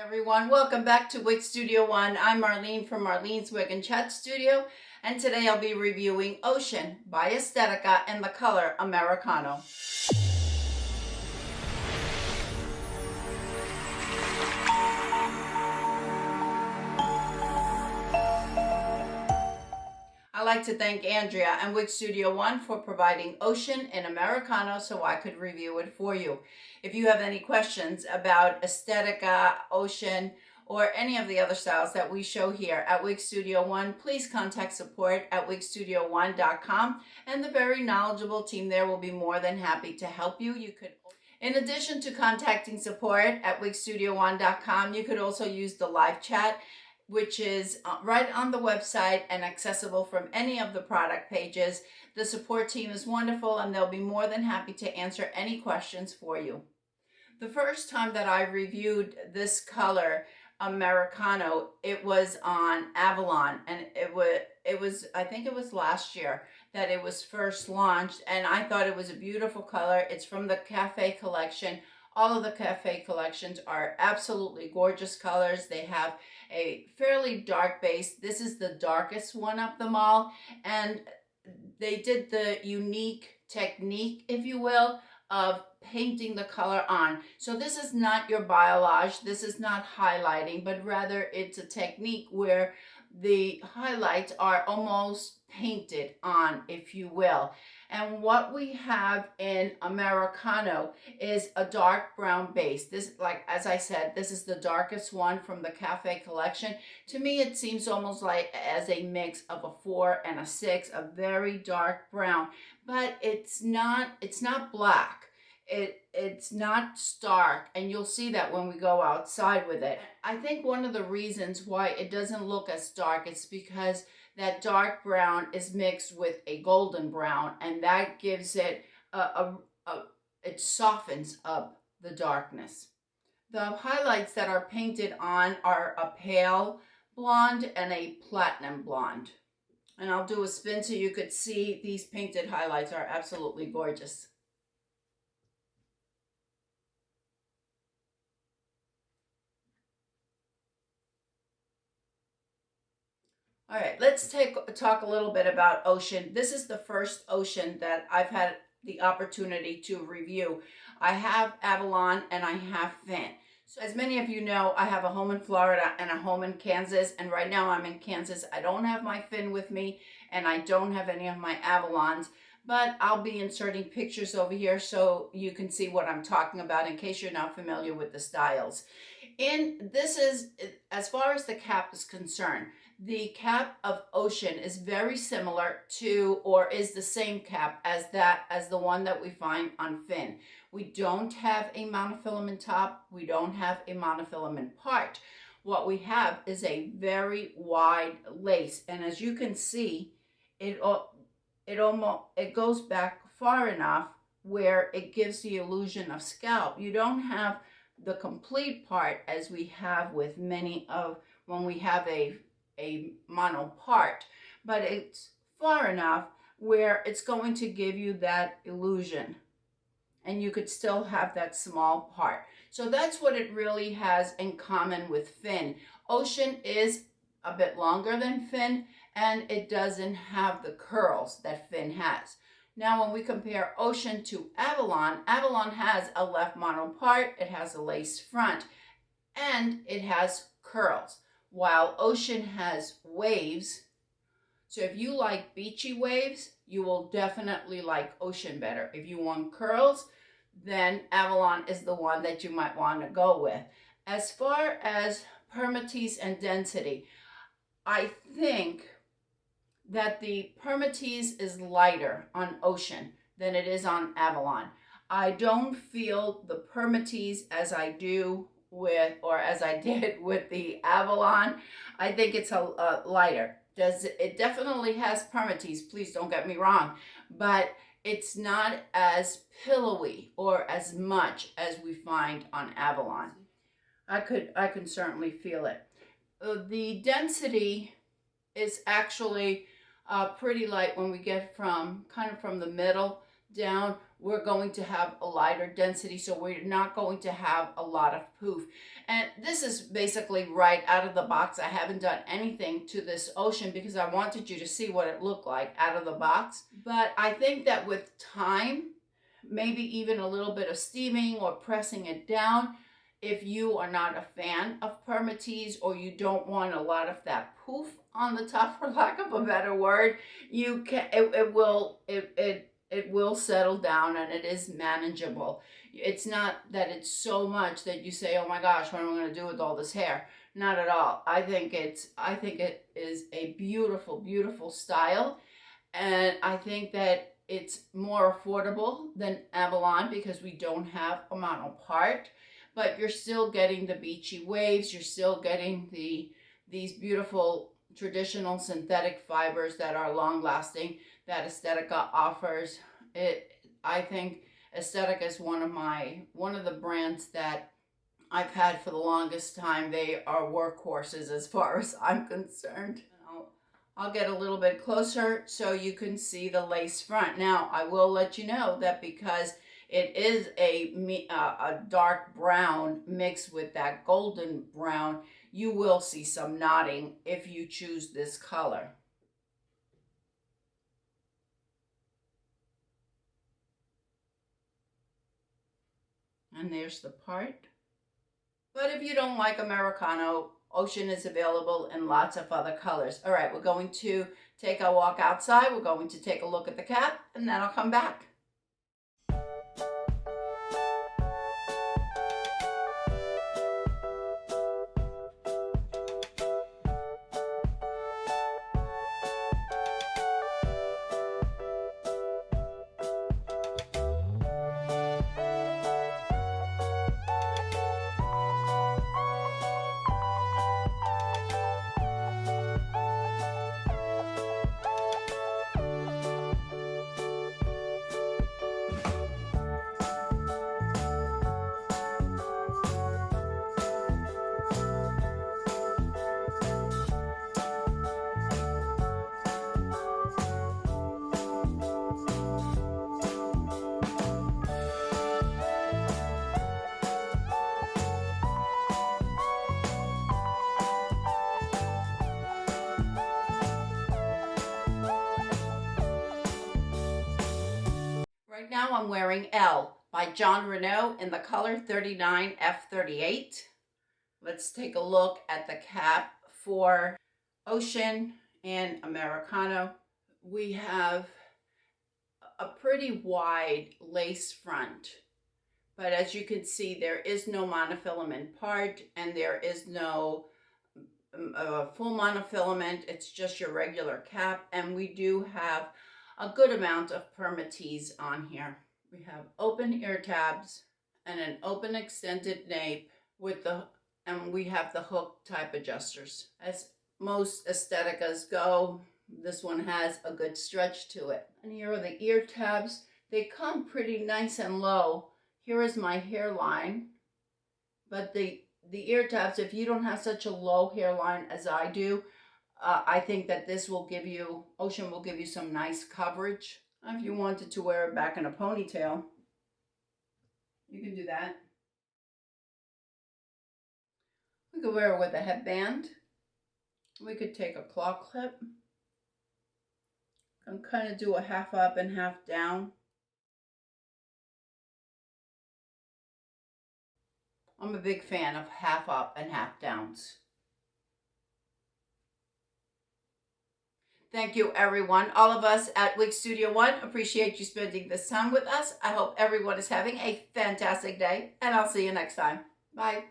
Everyone, welcome back to Wig Studio One. I'm Marlene from Marlene's Wig and Chat Studio, and today I'll be reviewing Ocean by Estetica in the color Americano. I'd like to thank Andrea and Wig Studio One for providing Ocean in Americano so I could review it for you. If you have any questions about Estetica, Ocean, or any of the other styles that we show here at Wig Studio One, please contact support at wigstudio1.com, and the very knowledgeable team there will be more than happy to help you. In addition to contacting support at wigstudio1.com, you could also use the live chat, which is right on the website and accessible from any of the product pages. The support team is wonderful and they'll be more than happy to answer any questions for you. The first time that I reviewed this color Americano, it was on Avalon, and it was I think it was last year that it was first launched, and I thought it was a beautiful color. It's from the Cafe collection. All of the Cafe collections are absolutely gorgeous colors. They have a fairly dark base. This is the darkest one of them all, and they did the unique technique, if you will, of painting the color on. So this is not your biolage, this is not highlighting, but rather it's a technique where the highlights are almost painted on, if you will. And what we have in Americano is a dark brown base. This, like as I said, this is the darkest one from the Cafe collection. To me, it seems almost like as a mix of a 4 and a 6, a very dark brown, but it's not black. It's not stark, and you'll see that when we go outside with it. I think one of the reasons why it doesn't look as dark is because that dark brown is mixed with a golden brown, and that gives it it softens up the darkness. The highlights that are painted on are a pale blonde and a platinum blonde. And I'll do a spin so you could see these painted highlights are absolutely gorgeous. All right, let's talk a little bit about Ocean. This is the first Ocean that I've had the opportunity to review. I have Avalon and I have Finn. So as many of you know, I have a home in Florida and a home in Kansas, and right now I'm in Kansas. I don't have my Finn with me and I don't have any of my Avalons, but I'll be inserting pictures over here so you can see what I'm talking about in case you're not familiar with the styles. And this is, as far as the cap is concerned, the cap of Ocean is very similar to, or is the same cap as the one that we find on Finn. We don't have a monofilament top. We don't have a monofilament part. What we have is a very wide lace, and as you can see, it goes back far enough where it gives the illusion of scalp. You don't have the complete part as we have with many of when we have a mono part, but it's far enough where it's going to give you that illusion, and you could still have that small part. So that's what it really has in common with Finn. Ocean is a bit longer than Finn, and it doesn't have the curls that Finn has. Now, when we compare Ocean to Avalon, Avalon has a left mono part, it has a lace front, and it has curls, while Ocean has waves. So if you like beachy waves, you will definitely like Ocean better. If you want curls, then Avalon is the one that you might want to go with. As far as permatease and density, I think that the permatease is lighter on Ocean than it is on Avalon. I don't feel the permatease as I do with, or as I did with the Avalon. I think it's a lighter. It definitely has permatease, please don't get me wrong, but it's not as pillowy or as much as we find on Avalon. I can certainly feel it. The density is actually pretty light when we get from kind of from the middle down, we're going to have a lighter density, so we're not going to have a lot of poof. And this is basically right out of the box. I haven't done anything to this ocean because I wanted you to see what it looked like out of the box. But I think that with time, maybe even a little bit of steaming or pressing it down, if you are not a fan of permatease or you don't want a lot of that poof on the top, for lack of a better word, you can it will settle down and it is manageable. It's not that it's so much that you say, oh my gosh, what am I going to do with all this hair? Not at all. I think it is a beautiful, beautiful style. And I think that it's more affordable than Avalon because we don't have a monopart, but you're still getting the beachy waves. You're still getting these beautiful traditional synthetic fibers that are long lasting that Estetica offers. I think Estetica is one of the brands that I've had for the longest time. They are workhorses as far as I'm concerned. I'll get a little bit closer so you can see the lace front. Now, I will let you know that because it is a dark brown mixed with that golden brown, you will see some knotting if you choose this color. And there's the part. But if you don't like Americano, Ocean is available in lots of other colors. All right, we're going to take a walk outside. We're going to take a look at the cap, and then I'll come back. Right now I'm wearing L by John Renault in the color 39F38. Let's take a look at the cap for Ocean and Americano. We have a pretty wide lace front, but as you can see, there is no monofilament part and there is no full monofilament. It's just your regular cap, and we do have a good amount of permatease on here. We have open ear tabs and an open extended nape and we have the hook type adjusters. As most Esteticas go, this one has a good stretch to it. And here are the ear tabs. They come pretty nice and low. Here is my hairline, but the ear tabs, if you don't have such a low hairline as I do, I think that this will give you, Ocean will give you some nice coverage. If you wanted to wear it back in a ponytail, you can do that. We could wear it with a headband. We could take a claw clip and kind of do a half up and half down. I'm a big fan of half up and half downs. Thank you, everyone. All of us at Wig Studio One appreciate you spending this time with us. I hope everyone is having a fantastic day, and I'll see you next time. Bye.